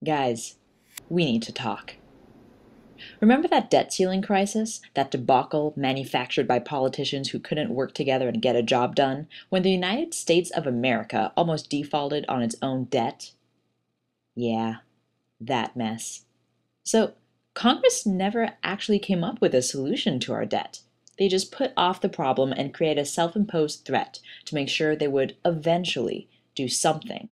Guys, we need to talk. Remember that debt ceiling crisis? That debacle manufactured by politicians who couldn't work together and get a job done, when the United States of America almost defaulted on its own debt? Yeah, that mess. So, Congress never actually came up with a solution to our debt. They just put off the problem and created a self-imposed threat to make sure they would eventually do something.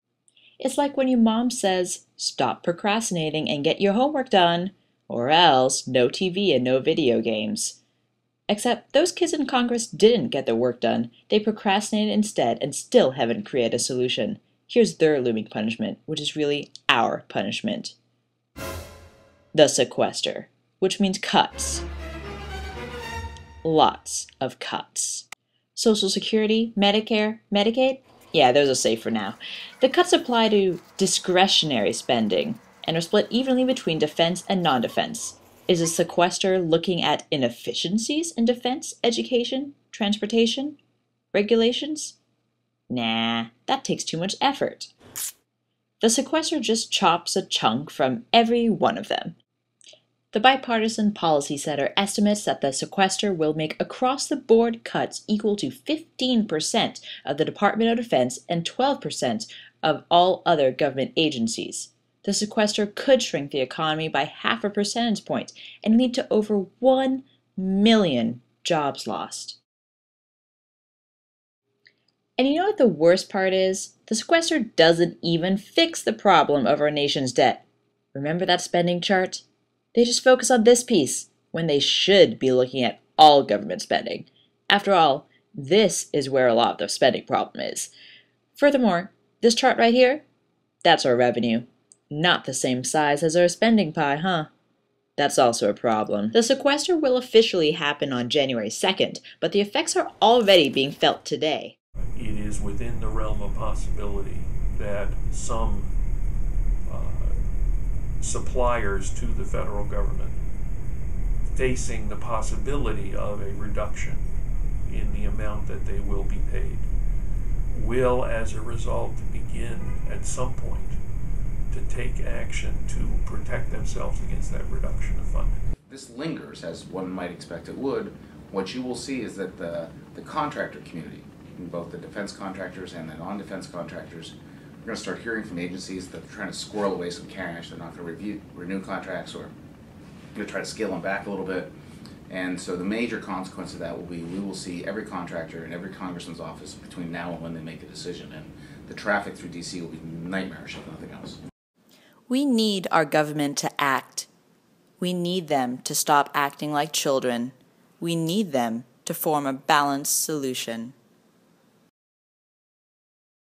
It's like when your mom says, "Stop procrastinating and get your homework done," or else no TV and no video games. Except those kids in Congress didn't get their work done. They procrastinated instead and still haven't created a solution. Here's their looming punishment, which is really our punishment. The sequester, which means cuts. Lots of cuts. Social Security, Medicare, Medicaid? Yeah, those are safe for now. The cuts apply to discretionary spending and are split evenly between defense and non-defense. Is a sequester looking at inefficiencies in defense, education, transportation, regulations? Nah, that takes too much effort. The sequester just chops a chunk from every one of them. The bipartisan policy setter estimates that the sequester will make across-the-board cuts equal to 15% of the Department of Defense and 12% of all other government agencies. The sequester could shrink the economy by half a percentage point and lead to over 1 million jobs lost. And you know what the worst part is? The sequester doesn't even fix the problem of our nation's debt. Remember that spending chart? They just focus on this piece when they should be looking at all government spending. After all, this is where a lot of the spending problem is. Furthermore, this chart right here, that's our revenue. Not the same size as our spending pie, huh? That's also a problem. The sequester will officially happen on January 2nd, but the effects are already being felt today. It is within the realm of possibility that some suppliers to the federal government facing the possibility of a reduction in the amount that they will be paid will, as a result, begin at some point to take action to protect themselves against that reduction of funding. This lingers, as one might expect it would. What you will see is that the contractor community, both the defense contractors and the non-defense contractors, we're going to start hearing from agencies that they're trying to squirrel away some cash. They're not going to renew contracts, or going to try to scale them back a little bit. And so the major consequence of that will be we will see every contractor in every congressman's office between now and when they make a decision. And the traffic through D.C. will be nightmarish if nothing else. We need our government to act. We need them to stop acting like children. We need them to form a balanced solution.